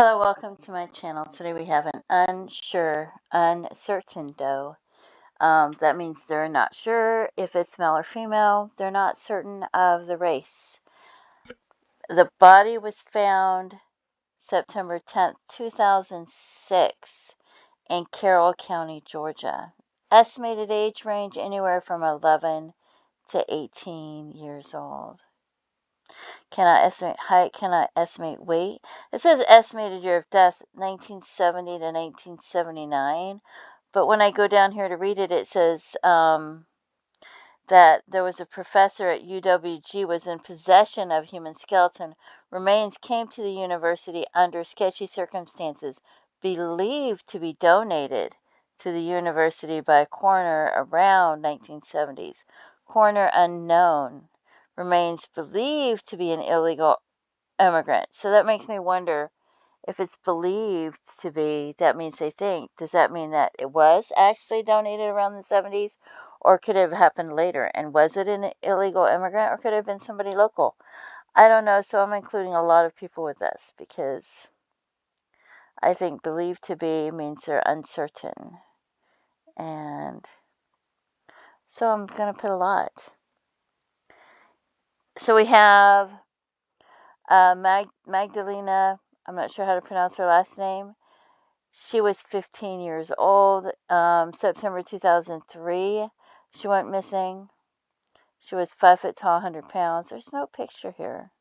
Hello, welcome to my channel. Today we have an uncertain doe. That means they're not sure if it's male or female. They're not certain of the race. The body was found September 10th, 2006 in Carroll County, Georgia. Estimated age range anywhere from 11 to 18 years old. Cannot estimate height, cannot estimate weight. It says estimated year of death 1970 to 1979, but when I go down here to read it, it says that there was a professor at UWG was in possession of human skeleton remains, came to the university under sketchy circumstances, believed to be donated to the university by a coroner around 1970s. Coroner unknown. Remains believed to be an illegal immigrant. So that makes me wonder, if it's believed to be, that means they think. Does that mean that it was actually donated around the 70s? Or could it have happened later? And was it an illegal immigrant, or could it have been somebody local? I don't know. So I'm including a lot of people with this because I think believed to be means they're uncertain. And so I'm going to put a lot. So we have Magdalena, I'm not sure how to pronounce her last name. She was 15 years old. September 2003, she went missing. She was 5 foot tall, 100 pounds. There's no picture here.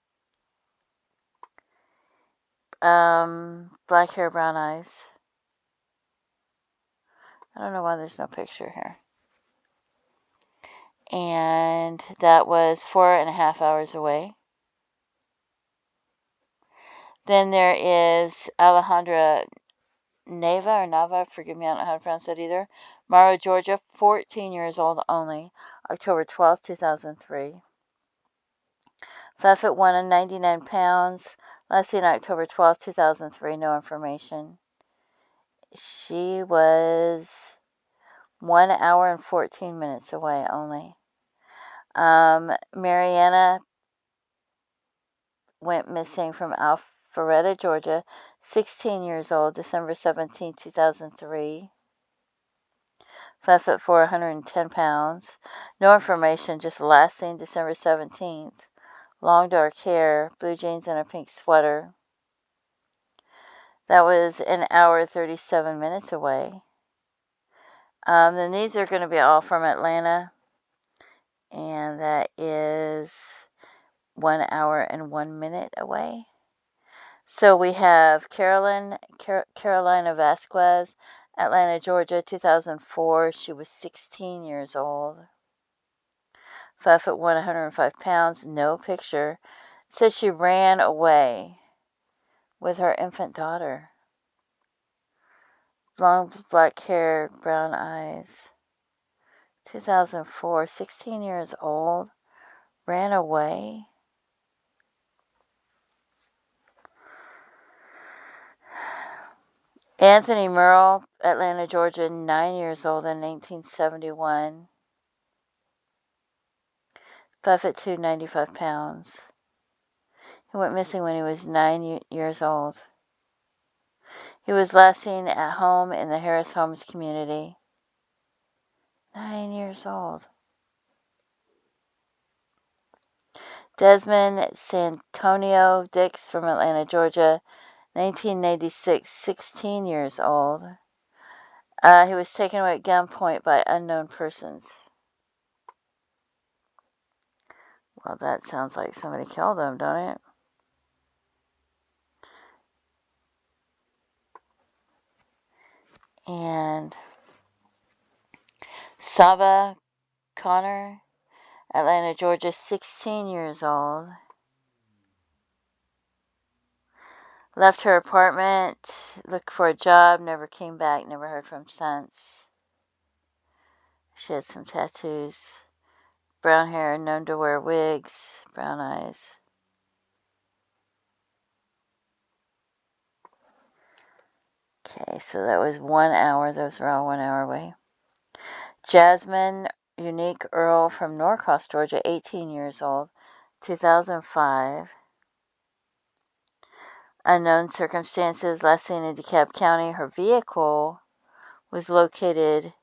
Black hair, brown eyes. I don't know why there's no picture here. And that was 4.5 hours away. Then there is Alejandra Nava, forgive me, I don't know how to pronounce that either. Morrow, Georgia, 14 years old only, October 12th, 2003. 5 foot 1 and 99 pounds. Last seen October 12th, 2003, no information. She was 1 hour and 14 minutes away only. Mariana went missing from Alpharetta, Georgia, 16 years old, December 17, 2003. 5 foot 4, 110 pounds. No information, just last seen December 17th. Long dark hair, blue jeans and a pink sweater. That was an hour 37 minutes away. Then these are going to be all from Atlanta, and that is 1 hour and 1 minute away. So we have Carolina Vasquez, Atlanta, Georgia, 2004. She was 16 years old. 5 foot 1, 105 pounds. No picture. It says she ran away with her infant daughter. Long black hair, brown eyes. 2004, 16 years old. Ran away. Anthony Merle, Atlanta, Georgia, 9 years old in 1971. 5 foot 2, 95 pounds. He went missing when he was 9 years old. He was last seen at home in the Harris Homes community. 9 years old. Desmond Santonio Dix from Atlanta, Georgia, 1986, 16 years old. He was taken away at gunpoint by unknown persons. Well, that sounds like somebody killed him, don't it? And Saba Connor, Atlanta, Georgia, 16 years old. Left her apartment, looked for a job, never came back, never heard from since. She had some tattoos. Brown hair, known to wear wigs, brown eyes. Okay, so that was 1 hour. Those were all 1 hour away. Jasmine Unique Earl from Norcross, Georgia, 18 years old, 2005. Unknown circumstances. Last seen in DeKalb County. Her vehicle was located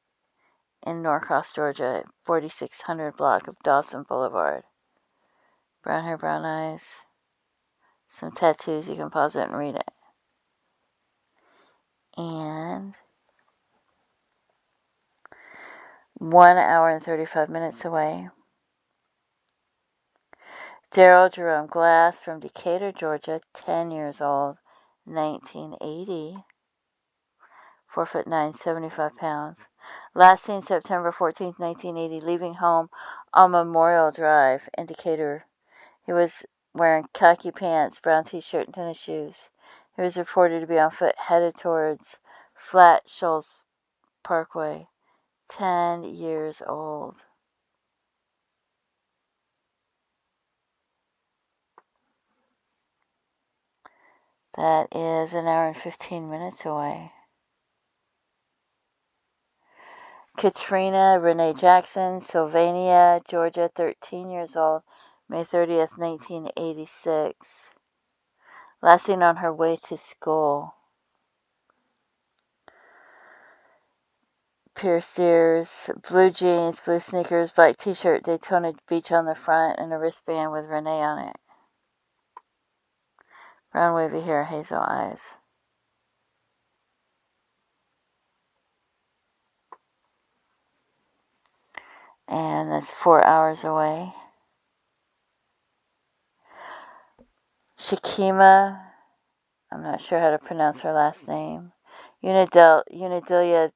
in Norcross, Georgia, 4600 block of Dawson Boulevard. Brown hair, brown eyes. Some tattoos. You can pause it and read it. And 1 hour and 35 minutes away. Daryl Jerome Glass from Decatur, Georgia, 10 years old, 1980. 4'9", 75 pounds. Last seen September 14, 1980, leaving home on Memorial Drive in Decatur. He was wearing khaki pants, brown t-shirt, and tennis shoes. He was reported to be on foot headed towards Flat Shoals Parkway. 10 years old. That is 1 hour and 15 minutes away. Katrina Renee Jackson, Sylvania, Georgia, 13 years old, May 30th, 1986. Last seen on her way to school. Pierced ears, blue jeans, blue sneakers, black t-shirt, Daytona Beach on the front, and a wristband with Renee on it. Brown wavy hair, hazel eyes. And that's 4 hours away. Shakima, I'm not sure how to pronounce her last name. Unadilla,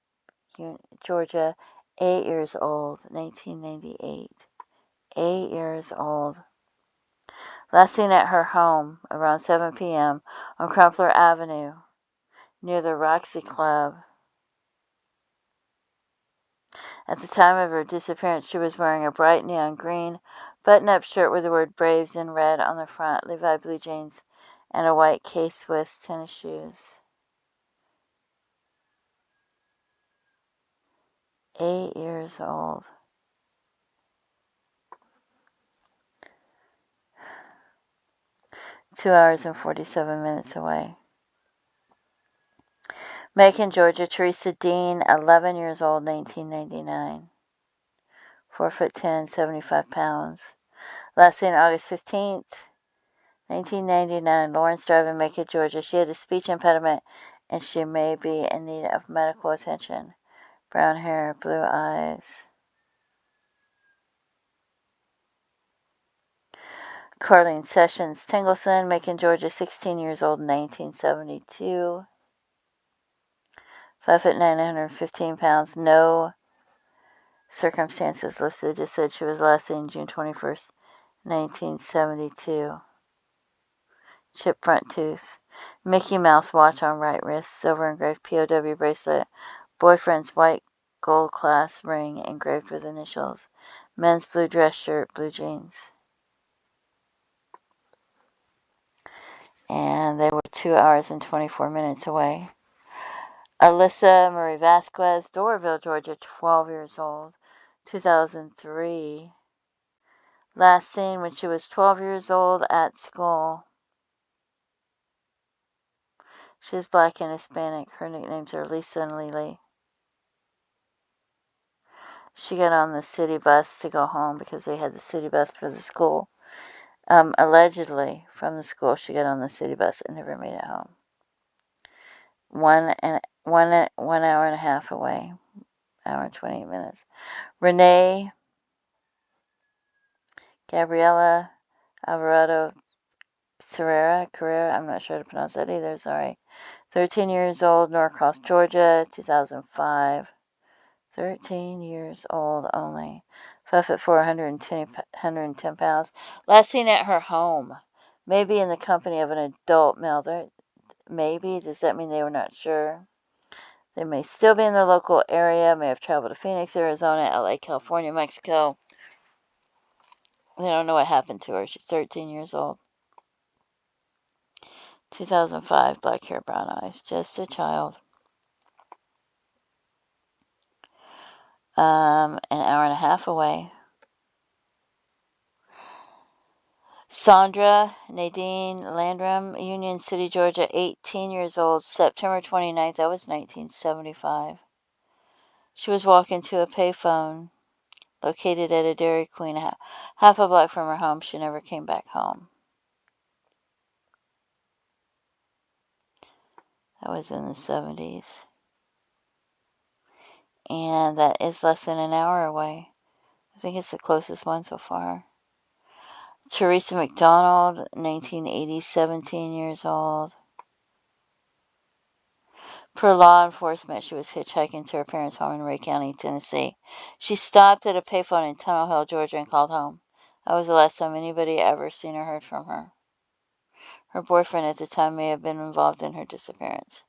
Georgia, 8 years old, 1998. 8 years old. Last seen at her home around 7 p.m. on Crumpler Avenue, near the Roxy Club. At the time of her disappearance, she was wearing a bright neon green button-up shirt with the word Braves in red on the front, Levi blue jeans, and a white K-Swiss tennis shoes. 8 years old. Two hours and 47 minutes away. Macon, Georgia, Teresa Dean, 11 years old, 1999. 4'10", 75 pounds. Last seen August 15th, 1999, Lawrence Drive in Macon, Georgia. She had a speech impediment and she may be in need of medical attention. Brown hair, blue eyes. Carlene Sessions Tingleson, Macon, Georgia, 16 years old, 1972. 5'9", 115 pounds. No circumstances listed. Just said she was last seen June 21st, 1972. Chipped front tooth. Mickey Mouse watch on right wrist. Silver engraved POW bracelet. Boyfriend's white gold class ring engraved with initials. Men's blue dress shirt, blue jeans. And they were 2 hours and 24 minutes away. Alyssa Marie Vasquez, Doraville, Georgia, 12 years old, 2003. Last seen when she was 12 years old at school. She's black and Hispanic. Her nicknames are Lisa and Lily. She got on the city bus to go home because they had the city bus for the school. Allegedly, from the school, she got on the city bus and never made it home. 1 hour and a half away. Hour and 28 minutes. Renee Gabriela Alvarado Carrera, I'm not sure how to pronounce that either, sorry. 13 years old, Norcross, Georgia, 2005. 13 years old only. 5'4", 110 pounds. Last seen at her home. Maybe in the company of an adult male. Maybe. Does that mean they were not sure? They may still be in the local area. May have traveled to Phoenix, Arizona, LA, California, Mexico. They don't know what happened to her. She's 13 years old. 2005, black hair, brown eyes. Just a child. An hour and a half away. Sandra Nadine Landrum, Union City, Georgia, 18 years old, September 29th. That was 1975. She was walking to a payphone located at a Dairy Queen half a block from her home. She never came back home. That was in the 70s. And that is less than an hour away. I think it's the closest one so far. Teresa McDonald, 1980, 17 years old. Per law enforcement, she was hitchhiking to her parents' home in Ray County, Tennessee. She stopped at a payphone in Tunnel Hill, Georgia, and called home. That was the last time anybody ever seen or heard from her. Her boyfriend at the time may have been involved in her disappearance.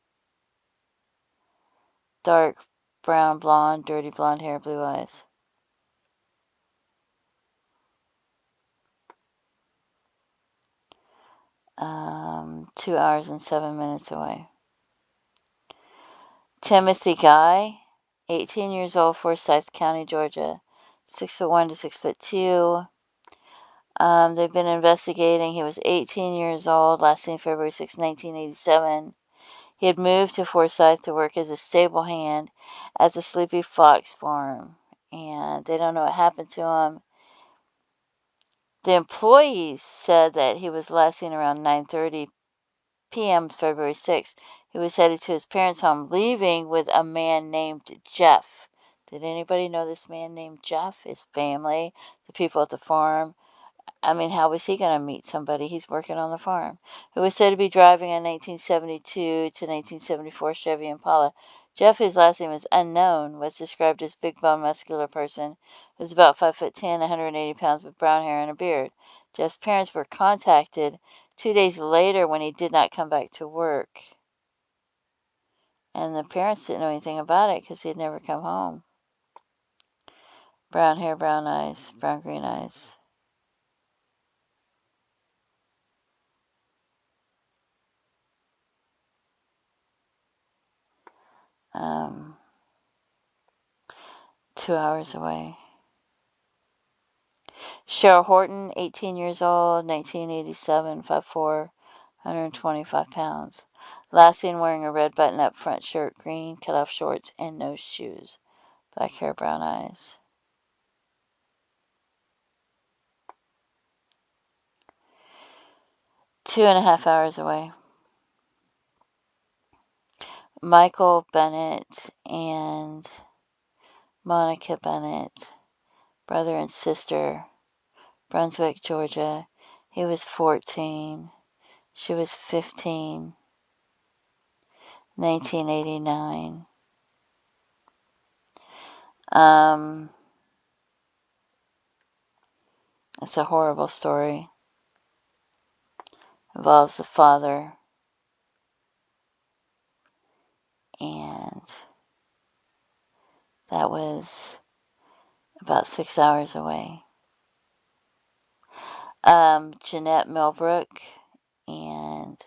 Dark brown blonde, dirty blonde hair, blue eyes. Um, 2 hours and 7 minutes away. Timothy Guy, 18 years old, Forsyth County, Georgia, 6'1" to 6'2". They've been investigating. He was 18 years old, last seen February 6, 1987. He had moved to Forsyth to work as a stable hand at the Sleepy Fox farm, and they don't know what happened to him. The employees said that he was last seen around 9:30 p.m. February 6th. He was headed to his parents' home, leaving with a man named Jeff. Did anybody know this man named Jeff? His family, the people at the farm. I mean, how was he going to meet somebody? He's working on the farm. Who was said to be driving a 1972 to 1974 Chevy Impala. Jeff, whose last name is unknown, was described as a big bone, muscular person who was about 5'10", 180 pounds, with brown hair and a beard. Jeff's parents were contacted 2 days later when he did not come back to work. And the parents didn't know anything about it because he had never come home. Brown hair, brown eyes, brown green eyes. 2 hours away. Cheryl Horton, 18 years old, 1987, 5'4", 125 pounds. Last seen wearing a red button-up front shirt, green cutoff shorts, and no shoes. Black hair, brown eyes. Two and a half hours away. Michael Bennett and Monica Bennett, brother and sister, Brunswick, Georgia. He was 14. She was 15. 1989. It's a horrible story. Involves the father, and that was about 6 hours away. Jeanette Millbrook and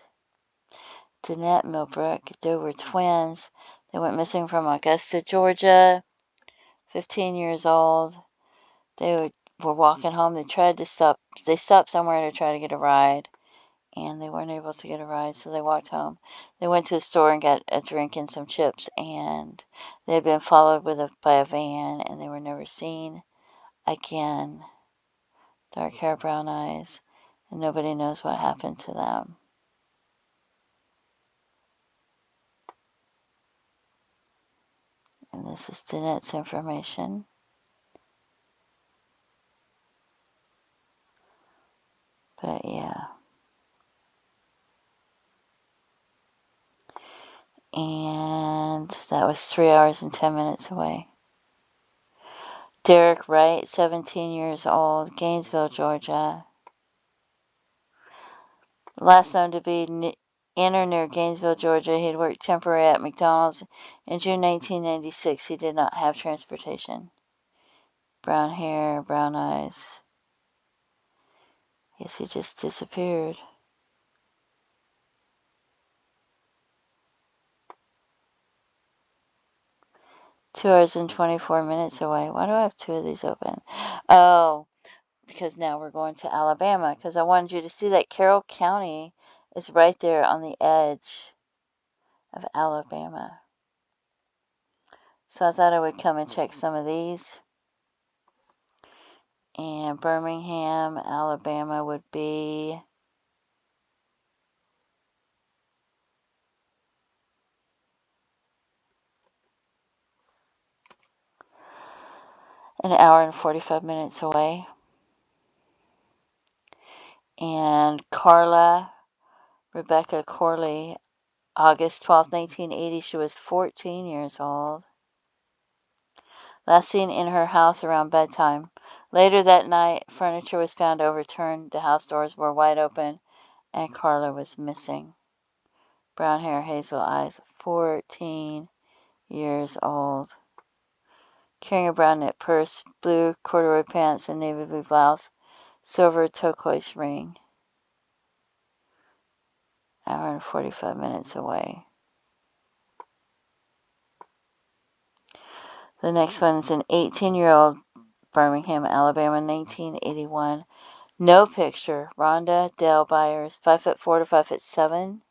Danette Millbrook, they were twins. They went missing from Augusta, Georgia, 15 years old. They were walking home. They stopped somewhere to try to get a ride, and they weren't able to get a ride, so they walked home. They went to the store and got a drink and some chips, and they had been followed by a van, and they were never seen again. Dark hair, brown eyes, and nobody knows what happened to them. And this is Danette's information. But yeah. And that was 3 hours and 10 minutes away. Derek Wright, 17 years old, Gainesville, Georgia. Last known to be in or near Gainesville, Georgia. He had worked temporarily at McDonald's in June 1996. He did not have transportation. Brown hair, brown eyes. Yes, he just disappeared. Two hours and 24 minutes away. Why do I have two of these open? Oh, because now we're going to Alabama, because I wanted you to see that Carroll County is right there on the edge of Alabama. So I thought I would come and check some of these. And Birmingham, Alabama would be an hour and 45 minutes away. And Carla Rebecca Corley, August 12, 1980, she was 14 years old. Last seen in her house around bedtime. Later that night, furniture was found overturned, the house doors were wide open, and Carla was missing. Brown hair, hazel eyes, 14 years old. Carrying a brown knit purse, blue corduroy pants, and navy blue blouse, silver turquoise ring. Hour and 45 minutes away. The next one's an 18-year-old, Birmingham, Alabama, 1981. No picture. Rhonda Dale Byers, 5'4" to 5'7".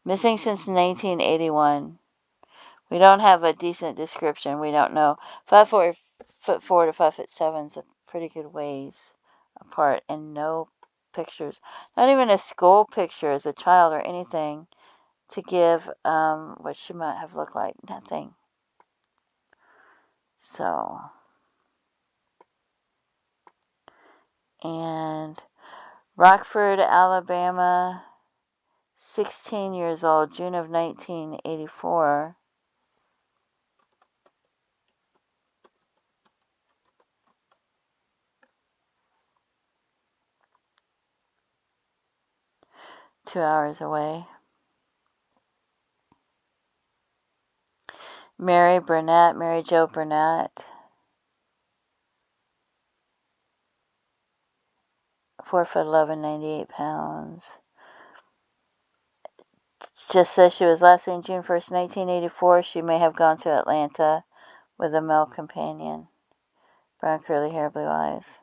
Missing since 1981. We don't have a decent description. We don't know. 5'4" to 5'7" is a pretty good ways apart, and no pictures. Not even a school picture as a child or anything to give what she might have looked like. Nothing. So, and Rockford, Alabama, 16 years old, June of 1984. Two-hours away. Mary Jo Burnett, 4'11", 98 pounds. Just says she was last seen June 1st, 1984. She may have gone to Atlanta with a male companion. Brown curly hair, blue eyes.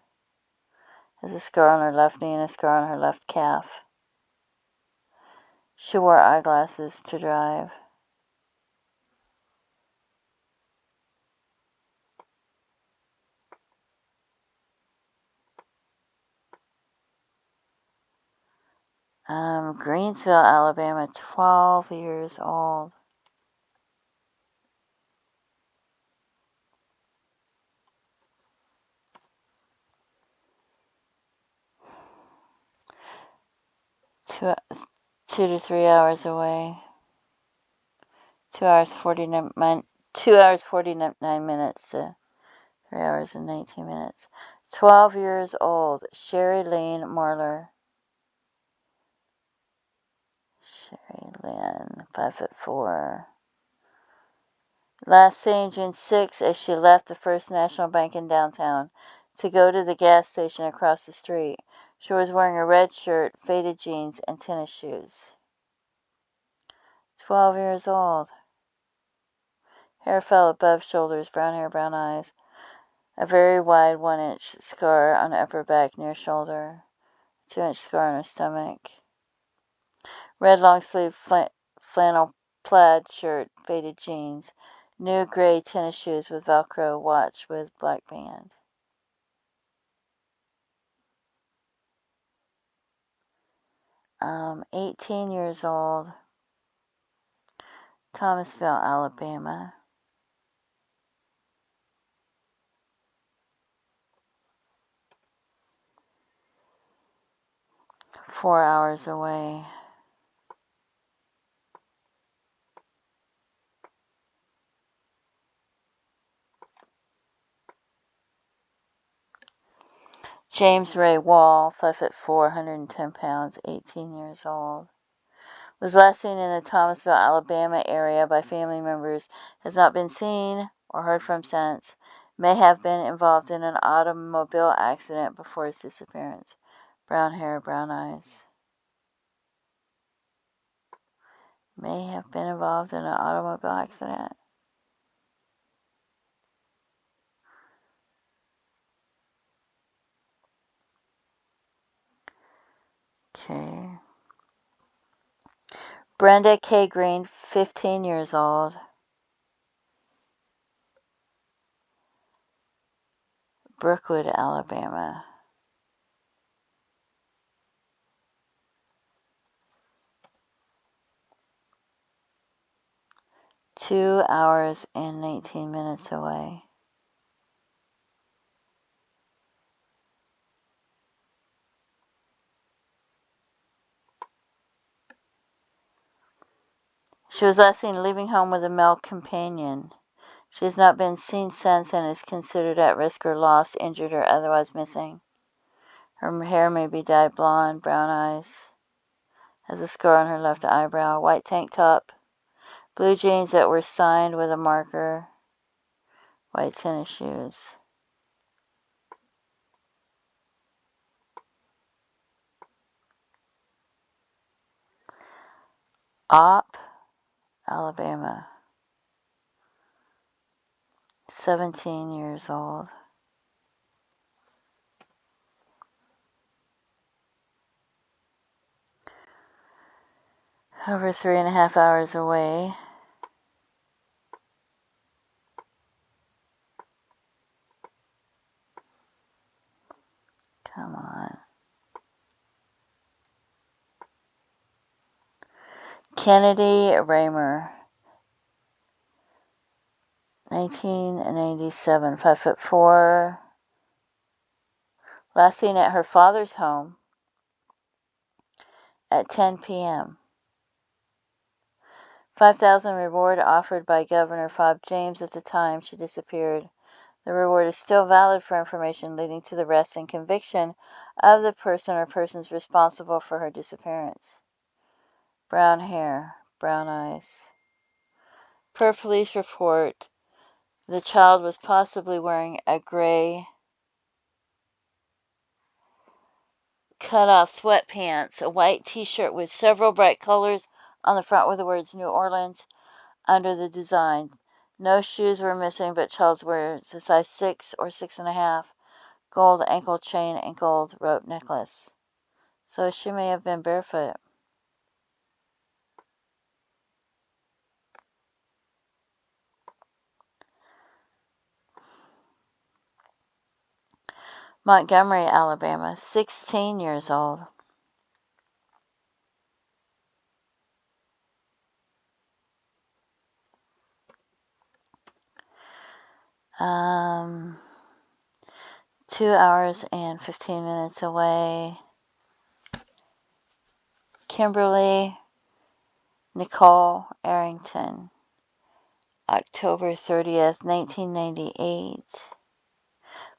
Has a scar on her left knee and a scar on her left calf. She wore eyeglasses to drive. Greensville, Alabama, 12 years old. Two to 3 hours away. 2 hours 49 minutes to 3 hours and 19 minutes. 12 years old, Sherry Lynn Marler. Sherry Lynn, 5'4". Last seen June 6 as she left the First National Bank in downtown to go to the gas station across the street. She was wearing a red shirt, faded jeans, and tennis shoes. 12 years old. Hair fell above shoulders, brown hair, brown eyes. A very wide 1-inch scar on upper back near shoulder. 2-inch scar on her stomach. Red long sleeve flannel plaid shirt, faded jeans. New gray tennis shoes with Velcro, watch with black band. Um, 18 years old, Thomasville, Alabama. Four hours away. James Ray Wall, 5'4", 110 pounds, 18 years old. Was last seen in the Thomasville, Alabama area by family members. Has not been seen or heard from since. May have been involved in an automobile accident before his disappearance. Brown hair, brown eyes. May have been involved in an automobile accident. Okay. Brenda K. Green, 15 years old. Brookwood, Alabama. Two hours and 19 minutes away. She was last seen leaving home with a male companion. She has not been seen since and is considered at risk or lost, injured, or otherwise missing. Her hair may be dyed blonde, brown eyes. Has a scar on her left eyebrow. White tank top. Blue jeans that were signed with a marker. White tennis shoes. Opp, Alabama. 17 years old. Over 3.5 hours away. Come on. Kennedy Raymer. 1997, 5'4". Last seen at her father's home at 10 p.m. $5,000 reward offered by Governor Fob James at the time she disappeared. The reward is still valid for information leading to the arrest and conviction of the person or persons responsible for her disappearance. Brown hair, brown eyes. Per police report, the child was possibly wearing a gray cut-off sweatpants, a white t-shirt with several bright colors on the front with the words New Orleans under the design. No shoes were missing, but child's wears a size 6 or 6.5, gold ankle chain and gold rope necklace. So she may have been barefoot. Montgomery, Alabama, 16 years old. Um, 2 hours and 15 minutes away. Kimberly Nicole Arrington, October 30th, 1998.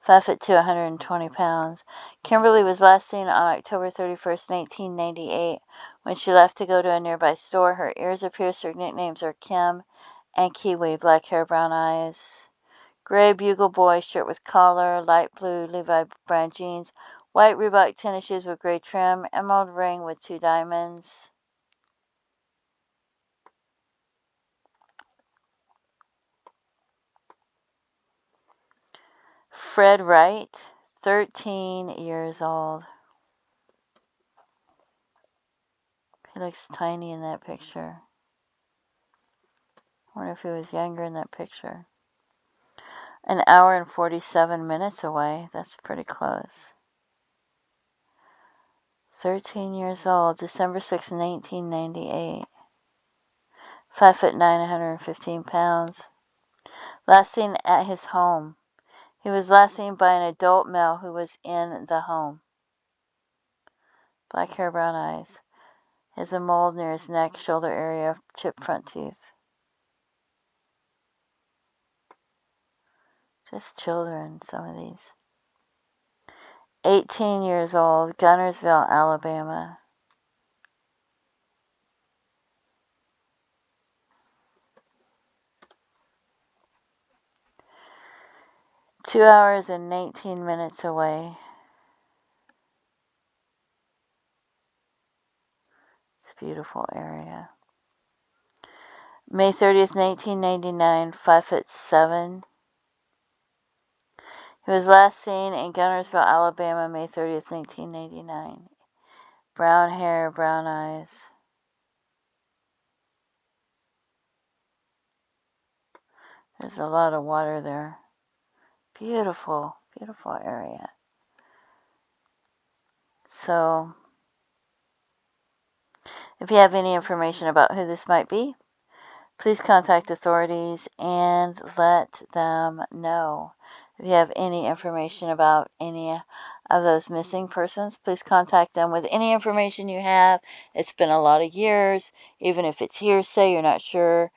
5'2", 120 pounds. Kimberly was last seen on October 31st, 1998, when she left to go to a nearby store. Her ears are pierced. Her nicknames are Kim and Kiwi. Black hair, brown eyes. Gray bugle boy shirt with collar, light blue Levi brand jeans, white Reebok tennis shoes with gray trim, emerald ring with 2 diamonds. Fred Wright, 13 years old. He looks tiny in that picture. I wonder if he was younger in that picture. An hour and 47 minutes away. That's pretty close. 13 years old, December 6, 1998. 5'9", 115 pounds. Last seen at his home. He was last seen by an adult male who was in the home. Black hair, brown eyes. He has a mold near his neck, shoulder area, chipped front teeth. Just children, some of these. 18 years old, Gunnersville, Alabama. Two hours and 19 minutes away. It's a beautiful area. May 30th, 1999, 5'7". He was last seen in Gunnersville, Alabama, May 30th, 1999. Brown hair, brown eyes. There's a lot of water there. Beautiful, beautiful area. So, if you have any information about who this might be, please contact authorities and let them know. If you have any information about any of those missing persons, please contact them with any information you have. It's been a lot of years. Even if it's hearsay, you're not sure,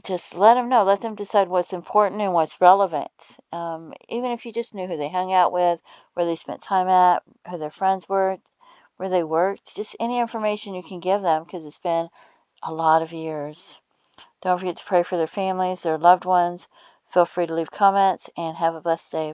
just let them know. Let them decide what's important and what's relevant. Even if you just knew who they hung out with, where they spent time at, who their friends were, where they worked, just any information you can give them because it's been a lot of years. Don't forget to pray for their families, their loved ones. Feel free to leave comments and have a blessed day.